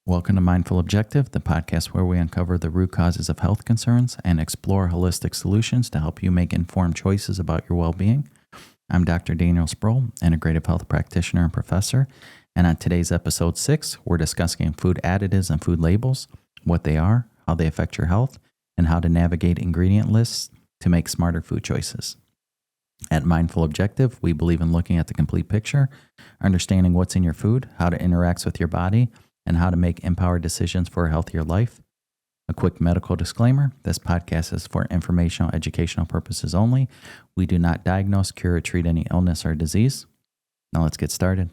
Welcome to Mindful Objective, the podcast where we uncover the root causes of health concerns and explore holistic solutions to help you make informed choices about your well-being. I'm Dr. Daniel Sproul, integrative health practitioner and professor, and on today's episode 6, we're discussing food additives and food labels, what they are, how they affect your health, and how to navigate ingredient lists to make smarter food choices. At Mindful Objective, we believe in looking at the complete picture, understanding what's in your food, how it interacts with your body, and how to make empowered decisions for a healthier life. A quick medical disclaimer, this podcast is for informational, educational purposes only. We do not diagnose, cure, or treat any illness or disease. Now let's get started.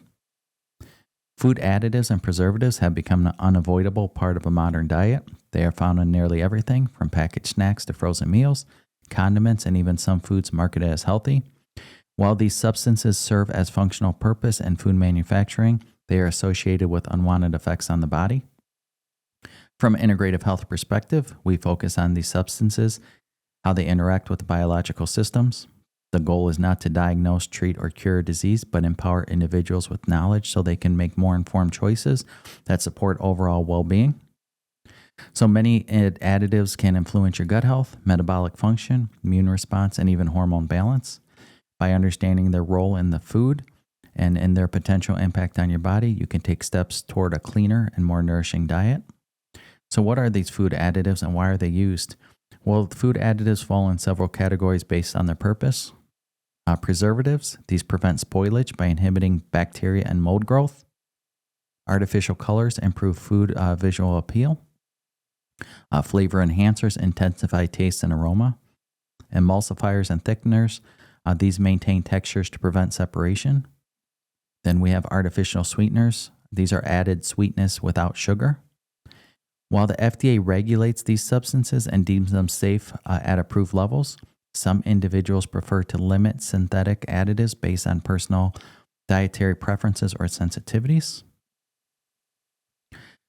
Food additives and preservatives have become an unavoidable part of a modern diet. They are found in nearly everything from packaged snacks to frozen meals, condiments, and even some foods marketed as healthy. While these substances serve as functional purpose in food manufacturing, they are associated with unwanted effects on the body. From an integrative health perspective, we focus on these substances, how they interact with biological systems. The goal is not to diagnose, treat, or cure a disease, but empower individuals with knowledge so they can make more informed choices that support overall well-being. So many additives can influence your gut health, metabolic function, immune response, and even hormone balance. By understanding their role in the food and in their potential impact on your body, you can take steps toward a cleaner and more nourishing diet. So what are these food additives and why are they used? Well, food additives fall in several categories based on their purpose. Preservatives, these prevent spoilage by inhibiting bacteria and mold growth. Artificial colors improve food visual appeal. Flavor enhancers intensify taste and aroma. Emulsifiers and thickeners, these maintain textures to prevent separation. Then we have artificial sweeteners. These are added sweetness without sugar. While the FDA regulates these substances and deems them safe at approved levels, some individuals prefer to limit synthetic additives based on personal dietary preferences or sensitivities.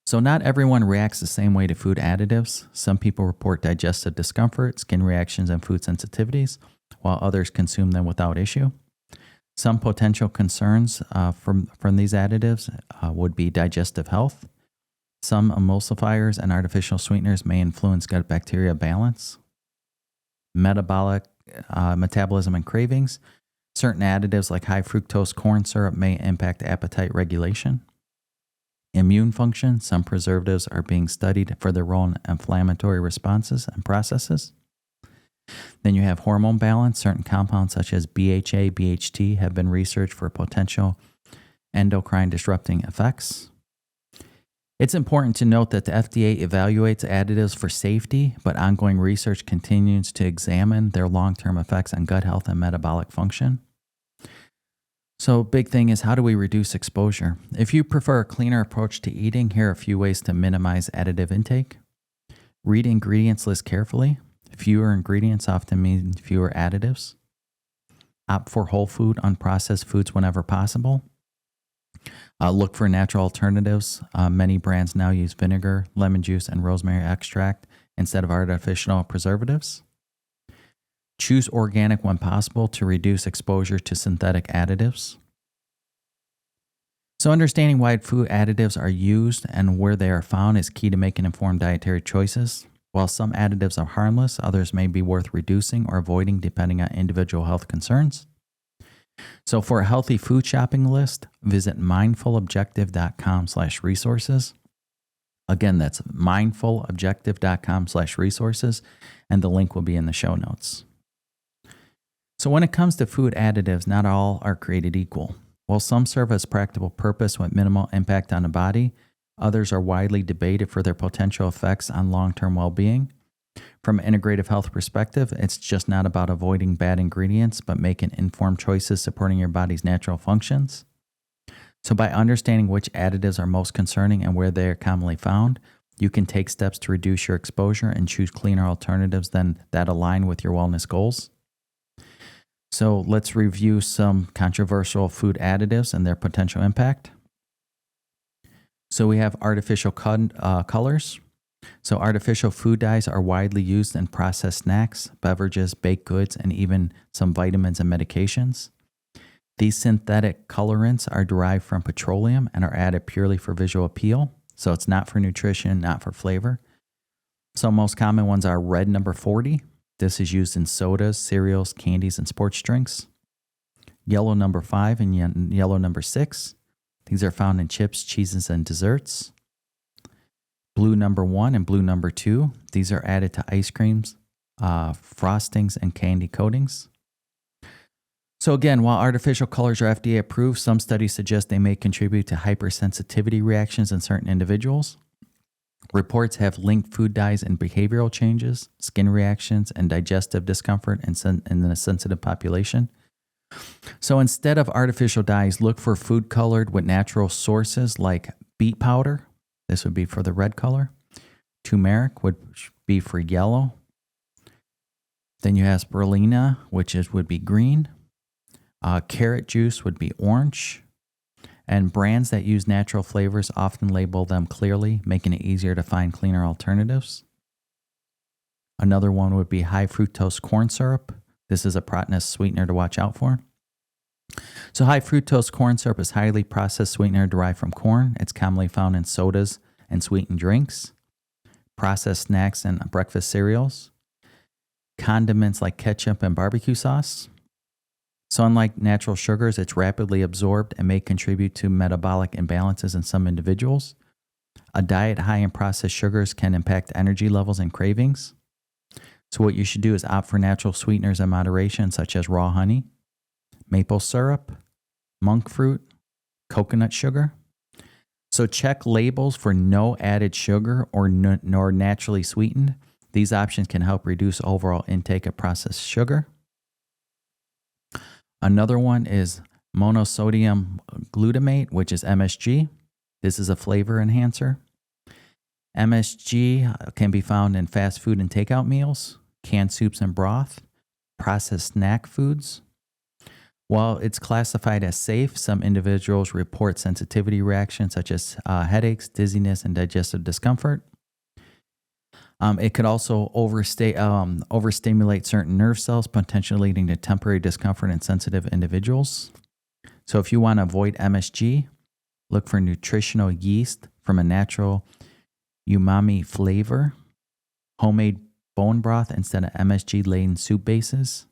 So not everyone reacts the same way to food additives. Some people report digestive discomfort, skin reactions, and food sensitivities, while others consume them without issue. Some potential concerns from these additives would be digestive health. Some emulsifiers and artificial sweeteners may influence gut bacteria balance. Metabolism and cravings. Certain additives like high-fructose corn syrup may impact appetite regulation. Immune function. Some preservatives are being studied for their role in inflammatory responses and processes. Then you have hormone balance. Certain compounds such as BHA, BHT have been researched for potential endocrine disrupting effects. It's important to note that the FDA evaluates additives for safety, but ongoing research continues to examine their long-term effects on gut health and metabolic function. So big thing is, how do we reduce exposure? If you prefer a cleaner approach to eating, here are a few ways to minimize additive intake. Read ingredients list carefully. Fewer ingredients often mean fewer additives. Opt for whole food, unprocessed foods whenever possible. Look for natural alternatives. Many brands now use vinegar, lemon juice, and rosemary extract instead of artificial preservatives. Choose organic when possible to reduce exposure to synthetic additives. So understanding why food additives are used and where they are found is key to making informed dietary choices. While some additives are harmless, others may be worth reducing or avoiding depending on individual health concerns. So for a healthy food shopping list, visit mindfulobjective.com/resources. Again, that's mindfulobjective.com/resources, and the link will be in the show notes. So when it comes to food additives, not all are created equal. While some serve as practical purpose with minimal impact on the body, others are widely debated for their potential effects on long-term well-being. From an integrative health perspective, it's just not about avoiding bad ingredients, but making informed choices supporting your body's natural functions. So by understanding which additives are most concerning and where they are commonly found, you can take steps to reduce your exposure and choose cleaner alternatives that align with your wellness goals. So let's review some controversial food additives and their potential impact. So we have artificial colors. So artificial food dyes are widely used in processed snacks, beverages, baked goods, and even some vitamins and medications. These synthetic colorants are derived from petroleum and are added purely for visual appeal. So it's not for nutrition, not for flavor. So most common ones are red number 40. This is used in sodas, cereals, candies, and sports drinks. Yellow number 5 and yellow number 6. These are found in chips, cheeses, and desserts. Blue number 1 and blue number 2. These are added to ice creams, frostings, and candy coatings. So again, while artificial colors are FDA approved, some studies suggest they may contribute to hypersensitivity reactions in certain individuals. Reports have linked food dyes and behavioral changes, skin reactions, and digestive discomfort in the sensitive population. So instead of artificial dyes, look for food colored with natural sources like beet powder. This would be for the red color. Turmeric would be for yellow. Then you have spirulina, which would be green. Carrot juice would be orange. And brands that use natural flavors often label them clearly, making it easier to find cleaner alternatives. Another one would be high-fructose corn syrup. This is a proteinous sweetener to watch out for. So high-fructose corn syrup is highly processed sweetener derived from corn. It's commonly found in sodas and sweetened drinks, processed snacks and breakfast cereals, condiments like ketchup and barbecue sauce. So unlike natural sugars, it's rapidly absorbed and may contribute to metabolic imbalances in some individuals. A diet high in processed sugars can impact energy levels and cravings. So what you should do is opt for natural sweeteners in moderation, such as raw honey, maple syrup, monk fruit, coconut sugar. So check labels for no added sugar or nor naturally sweetened. These options can help reduce overall intake of processed sugar. Another one is monosodium glutamate, which is MSG. This is a flavor enhancer. MSG can be found in fast food and takeout meals, canned soups and broth, processed snack foods. While it's classified as safe, some individuals report sensitivity reactions such as headaches, dizziness, and digestive discomfort. It could also overstimulate certain nerve cells, potentially leading to temporary discomfort in sensitive individuals. So if you want to avoid MSG, look for nutritional yeast from a natural umami flavor, homemade bone broth instead of MSG-laden soup bases,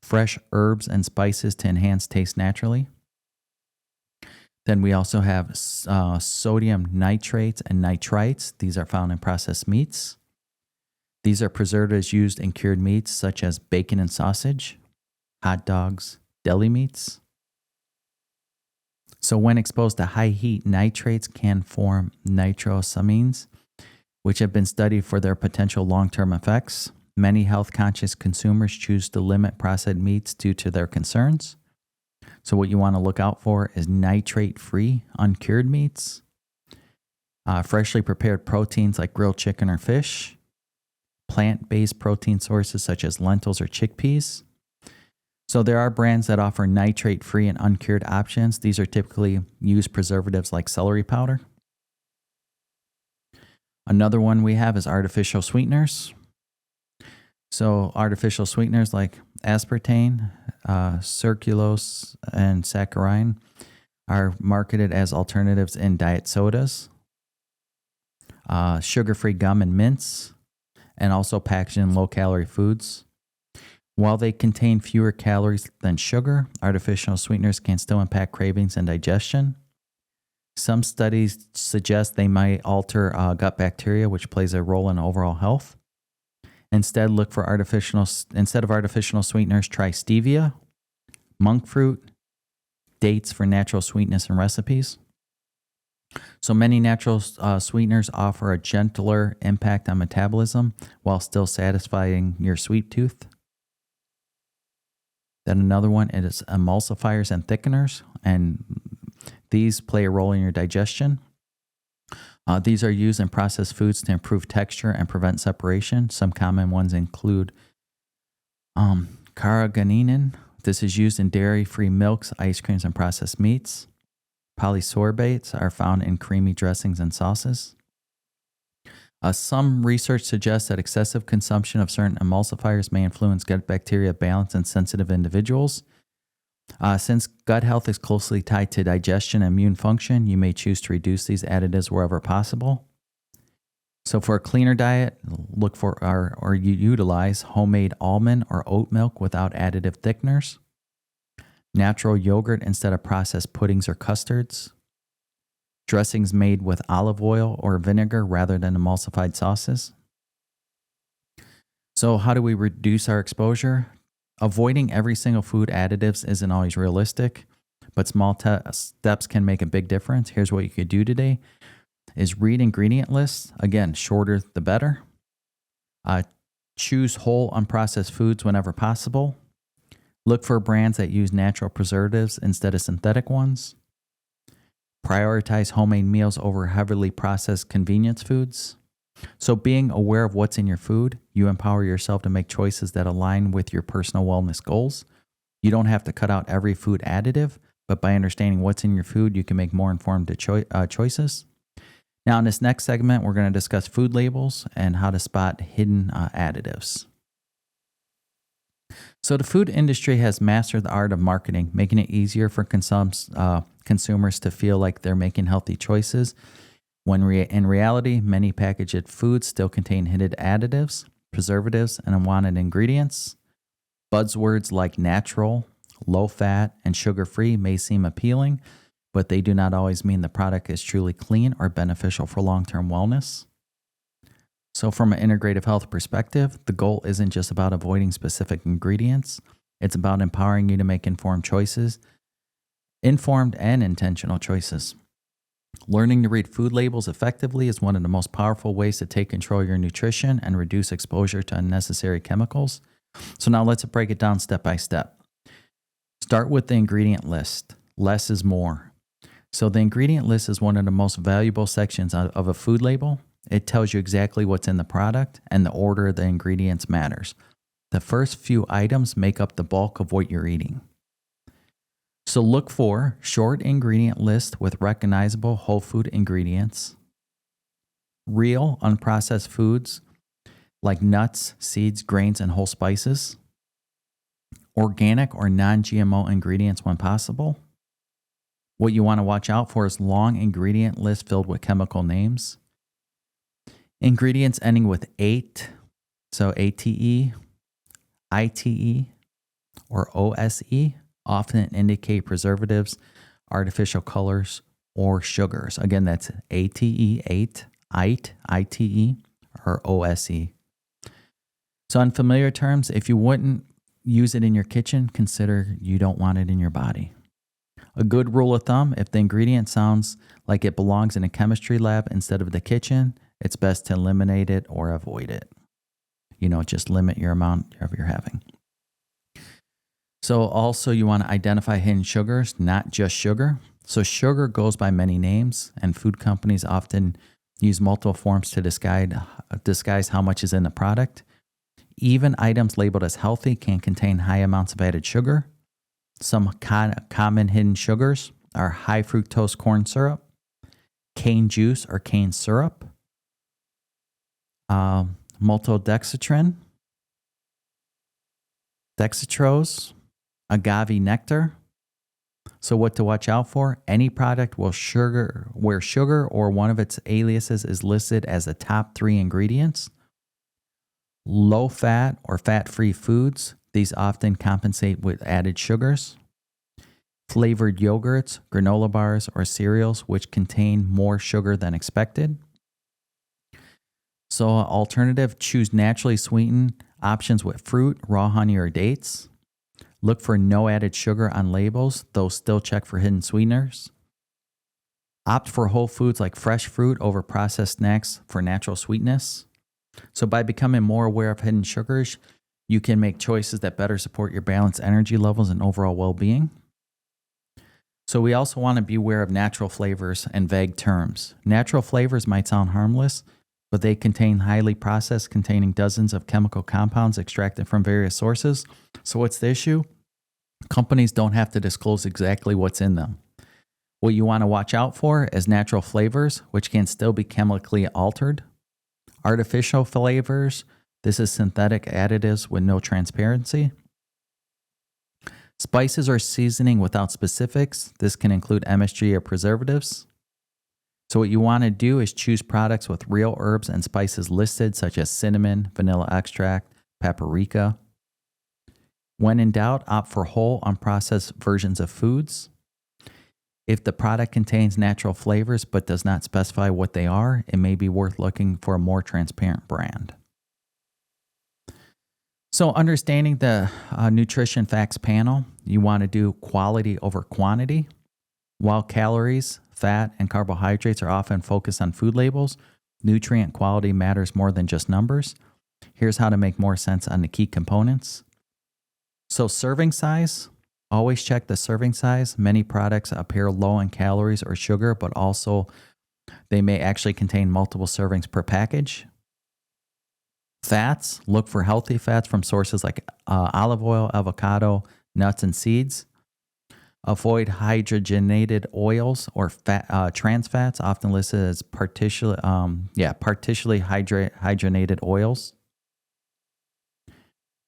fresh herbs and spices to enhance taste naturally. Then we also have sodium nitrates and nitrites. These are found in processed meats. These are preservatives used in cured meats such as bacon and sausage, hot dogs, deli meats. So when exposed to high heat, nitrates can form nitrosamines, which have been studied for their potential long-term effects. Many health-conscious consumers choose to limit processed meats due to their concerns. So what you want to look out for is nitrate-free, uncured meats, freshly prepared proteins like grilled chicken or fish, plant-based protein sources such as lentils or chickpeas. So there are brands that offer nitrate-free and uncured options. These are typically used preservatives like celery powder. Another one we have is artificial sweeteners. So artificial sweeteners like aspartame, sucralose, and saccharin are marketed as alternatives in diet sodas, sugar-free gum and mints, and also packaged in low-calorie foods. While they contain fewer calories than sugar, artificial sweeteners can still impact cravings and digestion. Some studies suggest they might alter gut bacteria, which plays a role in overall health. Instead of artificial sweeteners, try stevia, monk fruit, dates for natural sweetness in recipes. So many natural sweeteners offer a gentler impact on metabolism while still satisfying your sweet tooth. Then another one is emulsifiers and thickeners, and these play a role in your digestion. These are used in processed foods to improve texture and prevent separation. Some common ones include carrageenan. This is used in dairy-free milks, ice creams, and processed meats. Polysorbates are found in creamy dressings and sauces. Some research suggests that excessive consumption of certain emulsifiers may influence gut bacteria balance in sensitive individuals. Since gut health is closely tied to digestion and immune function, you may choose to reduce these additives wherever possible. So for a cleaner diet, look for or you utilize homemade almond or oat milk without additive thickeners, natural yogurt instead of processed puddings or custards, dressings made with olive oil or vinegar rather than emulsified sauces. So how do we reduce our exposure? Avoiding every single food additives isn't always realistic, but small steps can make a big difference. Here's what you could do today is read ingredient lists. Again, shorter the better. Choose whole unprocessed foods whenever possible. Look for brands that use natural preservatives instead of synthetic ones. Prioritize homemade meals over heavily processed convenience foods. So being aware of what's in your food, you empower yourself to make choices that align with your personal wellness goals. You don't have to cut out every food additive, but by understanding what's in your food, you can make more informed choices. Now, in this next segment, we're going to discuss food labels and how to spot hidden additives. So the food industry has mastered the art of marketing, making it easier for consumers to feel like they're making healthy choices, when in reality, many packaged foods still contain hidden additives, preservatives, and unwanted ingredients. Buzzwords like natural, low-fat, and sugar-free may seem appealing, but they do not always mean the product is truly clean or beneficial for long-term wellness. So from an integrative health perspective, the goal isn't just about avoiding specific ingredients. It's about empowering you to make informed and intentional choices. Learning to read food labels effectively is one of the most powerful ways to take control of your nutrition and reduce exposure to unnecessary chemicals. So now let's break it down step by step. Start with the ingredient list. Less is more. So the ingredient list is one of the most valuable sections of a food label. It tells you exactly what's in the product, and the order of the ingredients matters. The first few items make up the bulk of what you're eating. So look for short ingredient list with recognizable whole food ingredients, real unprocessed foods like nuts, seeds, grains, and whole spices, organic or non-GMO ingredients when possible. What you want to watch out for is long ingredient lists filled with chemical names. Ingredients ending with ate, so ATE, ITE, or OSE often indicate preservatives, artificial colors, or sugars. Again, that's ATE, ITE, or OSE. So in familiar terms, if you wouldn't use it in your kitchen, consider you don't want it in your body. A good rule of thumb, if the ingredient sounds like it belongs in a chemistry lab instead of the kitchen, it's best to eliminate it or avoid it. Just limit your amount of you're having. So also you want to identify hidden sugars, not just sugar. So sugar goes by many names, and food companies often use multiple forms to disguise how much is in the product. Even items labeled as healthy can contain high amounts of added sugar. Some common hidden sugars are high-fructose corn syrup, cane juice or cane syrup, maltodextrin, dextrose, agave nectar. So what to watch out for? Any product where sugar or one of its aliases is listed as the top 3 ingredients. Low fat or fat-free foods. These often compensate with added sugars. Flavored yogurts, granola bars, or cereals which contain more sugar than expected. So alternative, choose naturally sweetened options with fruit, raw honey, or dates. Look for no added sugar on labels, though still check for hidden sweeteners. Opt for whole foods like fresh fruit over processed snacks for natural sweetness. So by becoming more aware of hidden sugars, you can make choices that better support your balanced energy levels and overall well-being. So we also want to be aware of natural flavors and vague terms. Natural flavors might sound harmless, but they contain highly processed, containing dozens of chemical compounds extracted from various sources. So what's the issue? Companies don't have to disclose exactly what's in them. What you want to watch out for is natural flavors, which can still be chemically altered. Artificial flavors, this is synthetic additives with no transparency. Spices or seasoning without specifics. This can include MSG or preservatives. So what you want to do is choose products with real herbs and spices listed, such as cinnamon, vanilla extract, paprika. When in doubt, opt for whole, unprocessed versions of foods. If the product contains natural flavors but does not specify what they are, it may be worth looking for a more transparent brand. So understanding the nutrition facts panel, you want to do quality over quantity. While calories, fat, and carbohydrates are often focused on food labels, nutrient quality matters more than just numbers. Here's how to make more sense on the key components. So serving size, always check the serving size. Many products appear low in calories or sugar, but also they may actually contain multiple servings per package. Fats, look for healthy fats from sources like olive oil, avocado, nuts, and seeds. Avoid hydrogenated oils or trans fats, often listed as partially hydrogenated oils.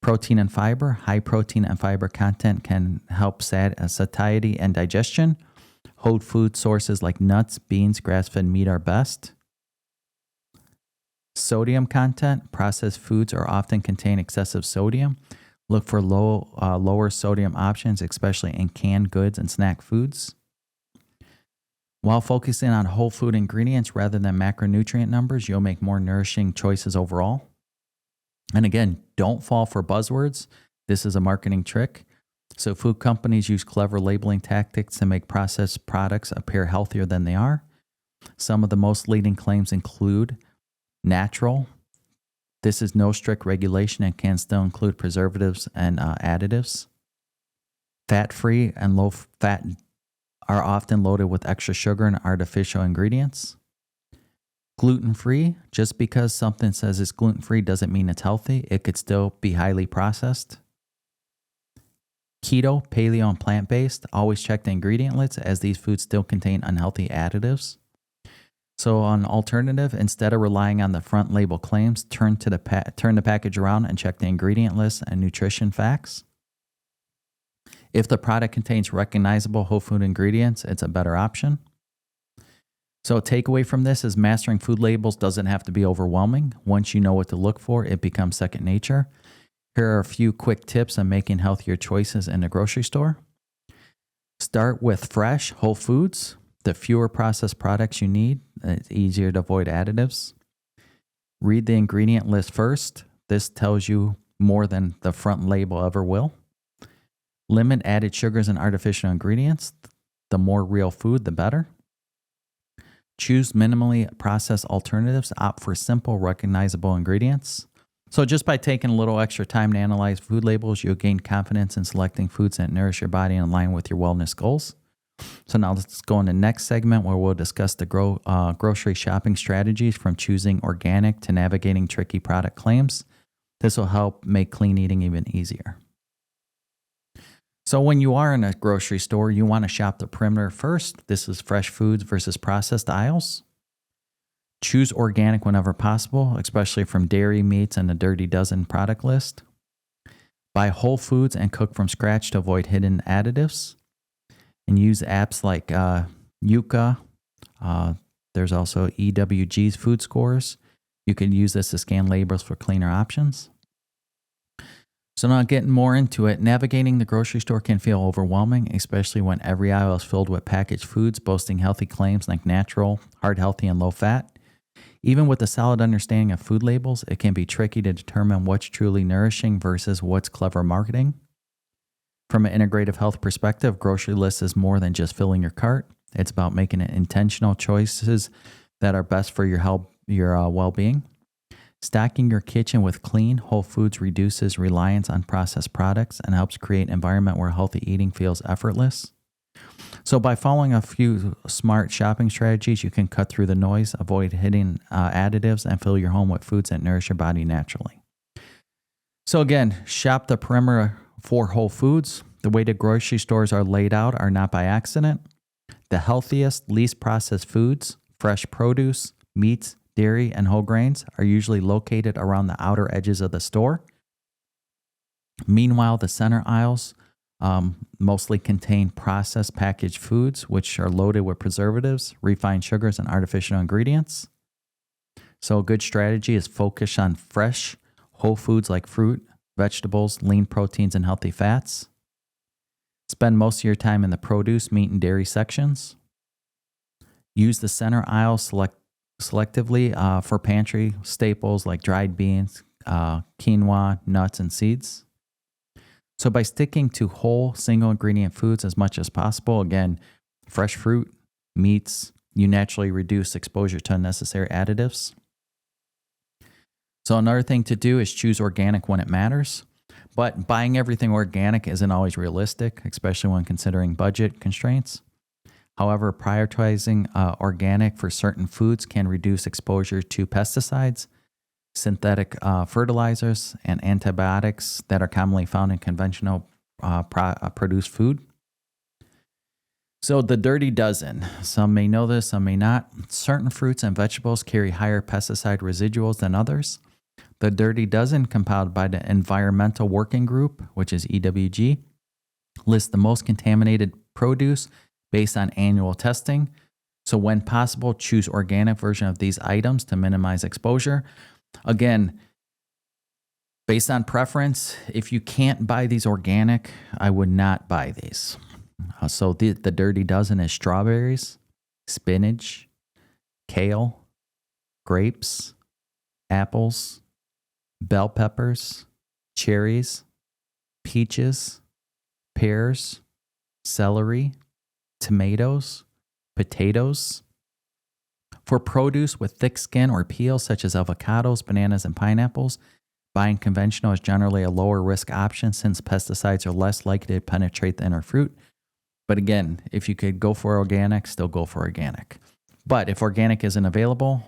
Protein and fiber. High protein and fiber content can help satiety and digestion. Whole food sources like nuts, beans, grass-fed meat are best. Sodium content. Processed foods are often contain excessive sodium. Look for lower sodium options, especially in canned goods and snack foods. While focusing on whole food ingredients rather than macronutrient numbers, you'll make more nourishing choices overall. And again, don't fall for buzzwords. This is a marketing trick. So food companies use clever labeling tactics to make processed products appear healthier than they are. Some of the most leading claims include natural. This is no strict regulation and can still include preservatives and additives. Fat-free and low-fat are often loaded with extra sugar and artificial ingredients. Gluten-free, just because something says it's gluten-free doesn't mean it's healthy. It could still be highly processed. Keto, paleo, and plant-based, always check the ingredient lists as these foods still contain unhealthy additives. So on alternative, instead of relying on the front label claims, turn the package around and check the ingredient list and nutrition facts. If the product contains recognizable whole food ingredients, it's a better option. So a takeaway from this is mastering food labels doesn't have to be overwhelming. Once you know what to look for, it becomes second nature. Here are a few quick tips on making healthier choices in the grocery store. Start with fresh, whole foods. The fewer processed products you need, it's easier to avoid additives. Read the ingredient list first. This tells you more than the front label ever will. Limit added sugars and artificial ingredients. The more real food, the better. Choose minimally processed alternatives. Opt for simple, recognizable ingredients. So just by taking a little extra time to analyze food labels, you'll gain confidence in selecting foods that nourish your body in line with your wellness goals. So now let's go in the next segment where we'll discuss the grocery shopping strategies from choosing organic to navigating tricky product claims. This will help make clean eating even easier. So when you are in a grocery store, you want to shop the perimeter first. This is fresh foods versus processed aisles. Choose organic whenever possible, especially from dairy, meats, and the Dirty Dozen product list. Buy whole foods and cook from scratch to avoid hidden additives. And use apps like Yuka. There's also EWG's food scores. You can use this to scan labels for cleaner options. So now getting more into it, navigating the grocery store can feel overwhelming, especially when every aisle is filled with packaged foods boasting healthy claims like natural, heart healthy, and low fat. Even with a solid understanding of food labels, it can be tricky to determine what's truly nourishing versus what's clever marketing. From an integrative health perspective, grocery list is more than just filling your cart. It's about making intentional choices that are best for your well-being. Stocking your kitchen with clean, whole foods reduces reliance on processed products and helps create an environment where healthy eating feels effortless. So by following a few smart shopping strategies, you can cut through the noise, avoid hidden additives, and fill your home with foods that nourish your body naturally. So again, shop the perimeter for whole foods. The way the grocery stores are laid out are not by accident. The healthiest, least processed foods, fresh produce, meats, dairy, and whole grains are usually located around the outer edges of the store. Meanwhile, the center aisles mostly contain processed packaged foods, which are loaded with preservatives, refined sugars, and artificial ingredients. So a good strategy is focus on fresh, whole foods like fruit, vegetables, lean proteins, and healthy fats. Spend most of your time in the produce, meat, and dairy sections. Use the center aisle selectively for pantry staples like dried beans, quinoa, nuts, and seeds. So by sticking to whole single ingredient foods as much as possible, again, fresh fruit, meats, you naturally reduce exposure to unnecessary additives. So another thing to do is choose organic when it matters. But buying everything organic isn't always realistic, especially when considering budget constraints. However, prioritizing organic for certain foods can reduce exposure to pesticides, synthetic fertilizers, and antibiotics that are commonly found in conventional produced food. So the dirty dozen. Some may know this, some may not. Certain fruits and vegetables carry higher pesticide residuals than others. The dirty dozen, compiled by the Environmental Working Group, which is EWG, lists the most contaminated produce based on annual testing. So when possible, choose organic version of these items to minimize exposure. Again, based on preference, if you can't buy these organic, I would not buy these. So the dirty dozen is strawberries, spinach, kale, grapes, apples, bell peppers, cherries, peaches, pears, celery, tomatoes, potatoes. For produce with thick skin or peel, such as avocados, bananas, and pineapples, buying conventional is generally a lower risk option since pesticides are less likely to penetrate the inner fruit. But again, if you could go for organic, still go for organic. But if organic isn't available,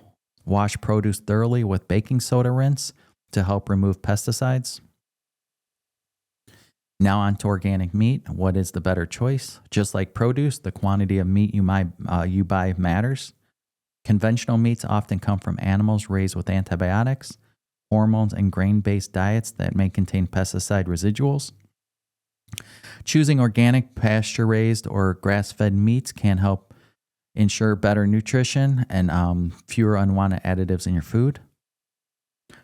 wash produce thoroughly with baking soda rinse to help remove pesticides. Now on to organic meat. What is the better choice? Just like produce, the quantity of meat you buy matters. Conventional meats often come from animals raised with antibiotics, hormones, and grain-based diets that may contain pesticide residuals. Choosing organic, pasture-raised, or grass-fed meats can help ensure better nutrition and fewer unwanted additives in your food.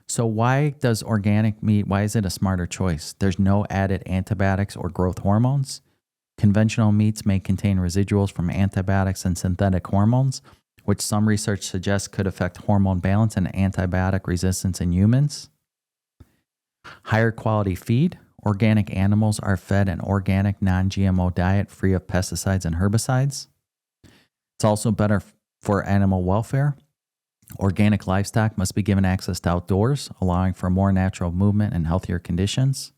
So why is it a smarter choice? There's no added antibiotics or growth hormones. Conventional meats may contain residuals from antibiotics and synthetic hormones, which some research suggests could affect hormone balance and antibiotic resistance in humans. Higher quality feed. Organic animals are fed an organic, non-GMO diet free of pesticides and herbicides. It's also better for animal welfare. Organic livestock must be given access to outdoors, allowing for more natural movement and healthier conditions.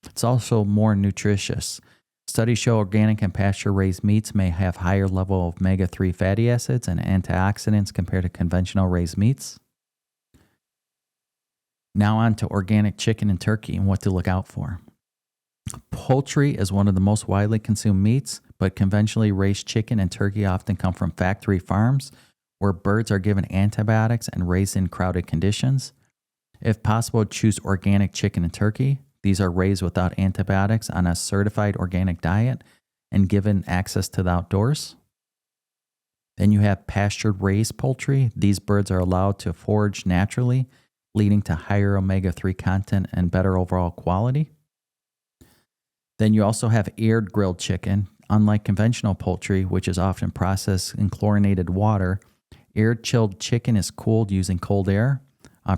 It's also more nutritious. Studies show organic and pasture-raised meats may have higher level of omega-3 fatty acids and antioxidants compared to conventional raised meats. Now on to organic chicken and turkey and what to look out for. Poultry is one of the most widely consumed meats, but conventionally raised chicken and turkey often come from factory farms where birds are given antibiotics and raised in crowded conditions. If possible, choose organic chicken and turkey. These are raised without antibiotics on a certified organic diet and given access to the outdoors. Then you have pastured-raised poultry. These birds are allowed to forage naturally, leading to higher omega-3 content and better overall quality. Then you also have aired grilled chicken. Unlike conventional poultry, which is often processed in chlorinated water, aired chilled chicken is cooled using cold air,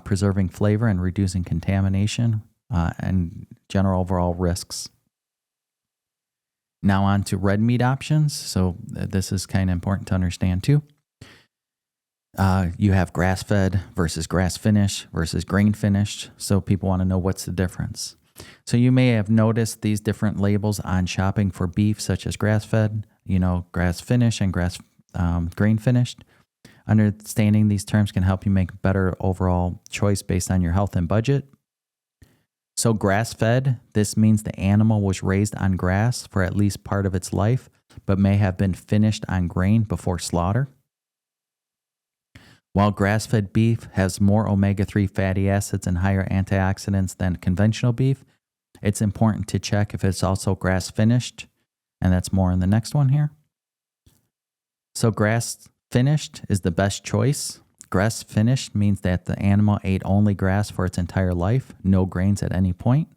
preserving flavor and reducing contamination and general overall risks. Now on to red meat options. So this is kind of important to understand too. You have grass-fed versus grass-finished versus grain-finished. So people want to know what's the difference. So you may have noticed these different labels on shopping for beef, such as grass-fed, grass-finished and grain-finished. Understanding these terms can help you make a better overall choice based on your health and budget. So grass-fed, this means the animal was raised on grass for at least part of its life, but may have been finished on grain before slaughter. While grass-fed beef has more omega-3 fatty acids and higher antioxidants than conventional beef, It's important to check if it's also grass finished, and that's more in the next one here. So grass finished is the best choice. Grass finished means that the animal ate only grass for its entire life, no grains at any point.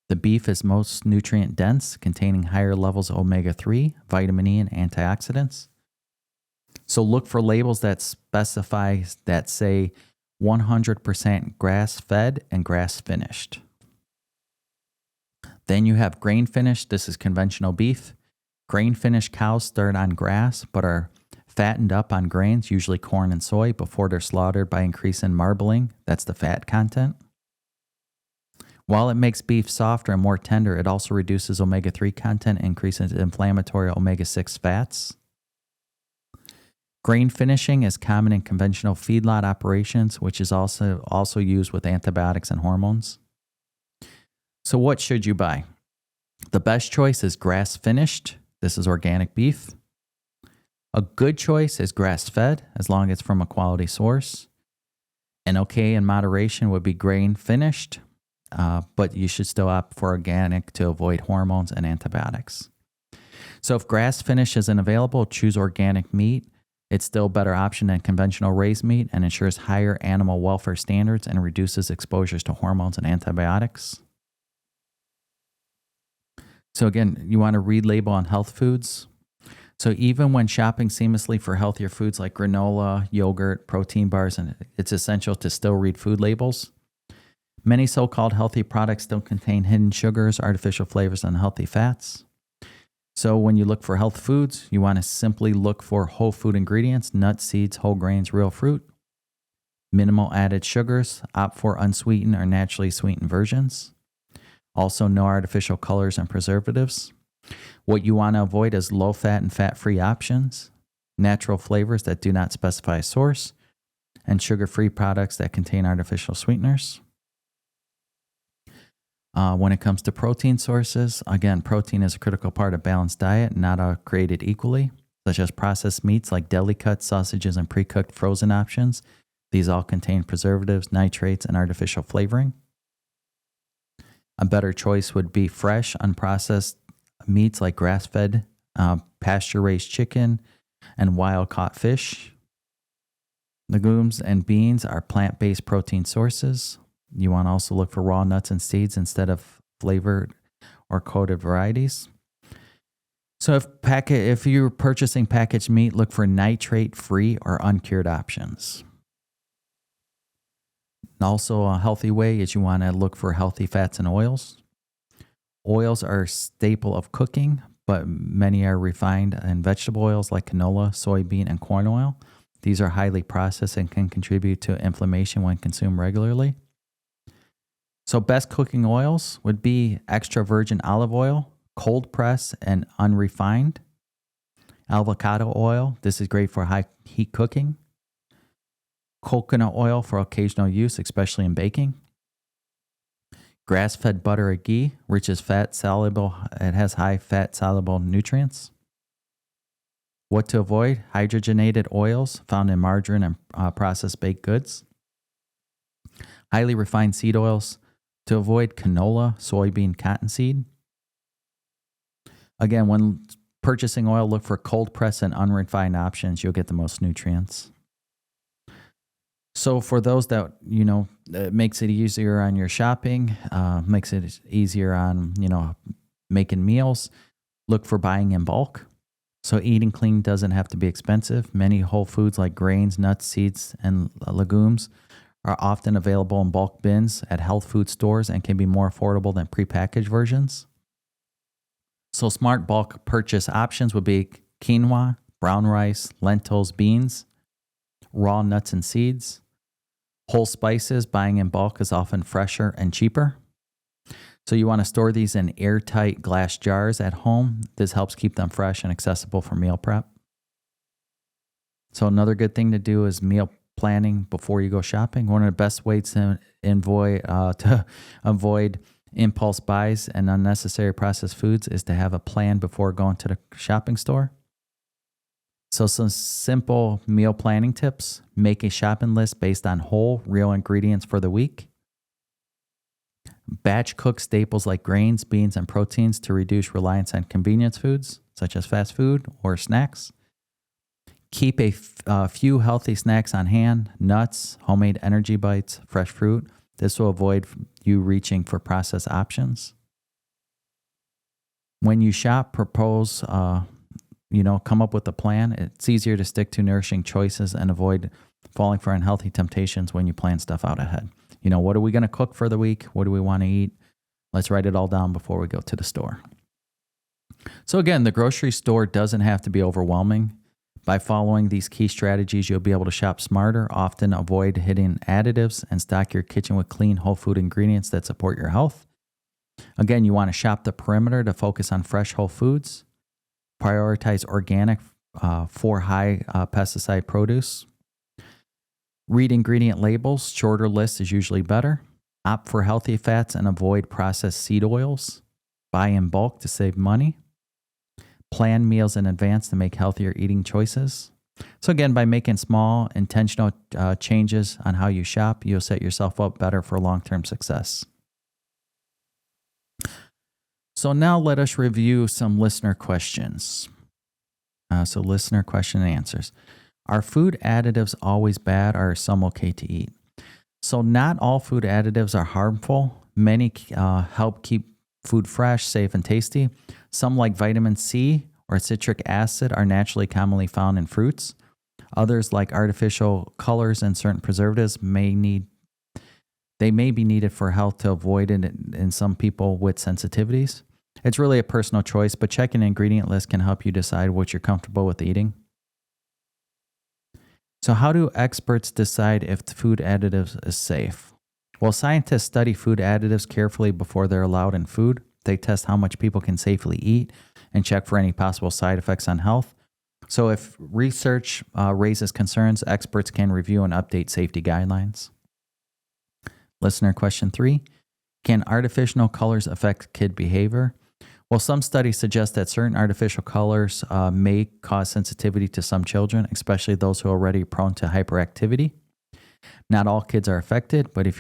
The beef is most nutrient dense, containing higher levels of omega-3, vitamin E, and antioxidants. So look for labels that specify that say 100% grass-fed and grass-finished. Then you have grain-finished. This is conventional beef. Grain-finished cows start on grass but are fattened up on grains, usually corn and soy, before they're slaughtered by increasing marbling. That's the fat content. While it makes beef softer and more tender, it also reduces omega-3 content, increases inflammatory omega-6 fats. Grain finishing is common in conventional feedlot operations, which is also used with antibiotics and hormones. So what should you buy? The best choice is grass finished. This is organic beef. A good choice is grass fed, as long as it's from a quality source. And okay in moderation would be grain finished, but you should still opt for organic to avoid hormones and antibiotics. So if grass finish isn't available, choose organic meat. It's still a better option than conventional raised meat and ensures higher animal welfare standards and reduces exposures to hormones and antibiotics. So again, you want to read label on health foods. So even when shopping seamlessly for healthier foods like granola, yogurt, protein bars, and it's essential to still read food labels. Many so-called healthy products still contain hidden sugars, artificial flavors, and unhealthy fats. So when you look for health foods, you want to simply look for whole food ingredients, nuts, seeds, whole grains, real fruit. Minimal added sugars, opt for unsweetened or naturally sweetened versions. Also, no artificial colors and preservatives. What you want to avoid is low-fat and fat-free options, natural flavors that do not specify a source, and sugar-free products that contain artificial sweeteners. When it comes to protein sources, again, protein is a critical part of a balanced diet, not all created equally, such as processed meats like deli cuts, sausages, and pre-cooked frozen options. These all contain preservatives, nitrates, and artificial flavoring. A better choice would be fresh, unprocessed meats like grass-fed, pasture-raised chicken, and wild-caught fish. Legumes and beans are plant-based protein sources. You want to also look for raw nuts and seeds instead of flavored or coated varieties. So if you're purchasing packaged meat, look for nitrate-free or uncured options. Also, a healthy way is you want to look for healthy fats and oils. Oils are a staple of cooking, but many are refined and vegetable oils like canola, soybean, and corn oil. These are highly processed and can contribute to inflammation when consumed regularly. So best cooking oils would be extra virgin olive oil, cold press, and unrefined. Avocado oil, this is great for high heat cooking. Coconut oil for occasional use, especially in baking. Grass-fed butter or ghee, rich is fat soluble. It has high fat soluble nutrients. What to avoid? Hydrogenated oils found in margarine and processed baked goods. Highly refined seed oils. To avoid canola, soybean, cottonseed. Again, when purchasing oil, look for cold press and unrefined options. You'll get the most nutrients. So for those that, it makes it easier on your shopping, makes it easier on, making meals, look for buying in bulk. So eating clean doesn't have to be expensive. Many whole foods like grains, nuts, seeds, and legumes are often available in bulk bins at health food stores and can be more affordable than prepackaged versions. So smart bulk purchase options would be quinoa, brown rice, lentils, beans, raw nuts and seeds. Whole spices, buying in bulk is often fresher and cheaper. So you want to store these in airtight glass jars at home. This helps keep them fresh and accessible for meal prep. So another good thing to do is meal planning before you go shopping. One of the best ways to avoid impulse buys and unnecessary processed foods is to have a plan before going to the shopping store. So some simple meal planning tips. Make a shopping list based on whole, real ingredients for the week. Batch cook staples like grains, beans, and proteins to reduce reliance on convenience foods, such as fast food or snacks. Keep a few healthy snacks on hand, nuts, homemade energy bites, fresh fruit. This will avoid you reaching for processed options. When you shop, propose, come up with a plan. It's easier to stick to nourishing choices and avoid falling for unhealthy temptations when you plan stuff out ahead. What are we going to cook for the week? What do we want to eat? Let's write it all down before we go to the store. So again, the grocery store doesn't have to be overwhelming. By following these key strategies, you'll be able to shop smarter, often avoid hidden additives, and stock your kitchen with clean, whole food ingredients that support your health. Again, you want to shop the perimeter to focus on fresh, whole foods. Prioritize organic for high pesticide produce. Read ingredient labels. Shorter lists is usually better. Opt for healthy fats and avoid processed seed oils. Buy in bulk to save money. Plan meals in advance to make healthier eating choices. So again, by making small, intentional changes on how you shop, you'll set yourself up better for long-term success. So now let us review some listener questions. So listener question and answers. Are food additives always bad, or are some okay to eat? So not all food additives are harmful. Many help keep food fresh, safe, and tasty. Some, like vitamin C or citric acid, are naturally commonly found in fruits. Others, like artificial colors and certain preservatives, may be needed for health to avoid it in some people with sensitivities. It's really a personal choice, but checking an ingredient list can help you decide what you're comfortable with eating. So how do experts decide if the food additives is safe? Well, scientists study food additives carefully before they're allowed in food. They test how much people can safely eat and check for any possible side effects on health. So if research raises concerns, experts can review and update safety guidelines. Listener question 3, can artificial colors affect kid behavior? Well, some studies suggest that certain artificial colors may cause sensitivity to some children, especially those who are already prone to hyperactivity. Not all kids are affected, but if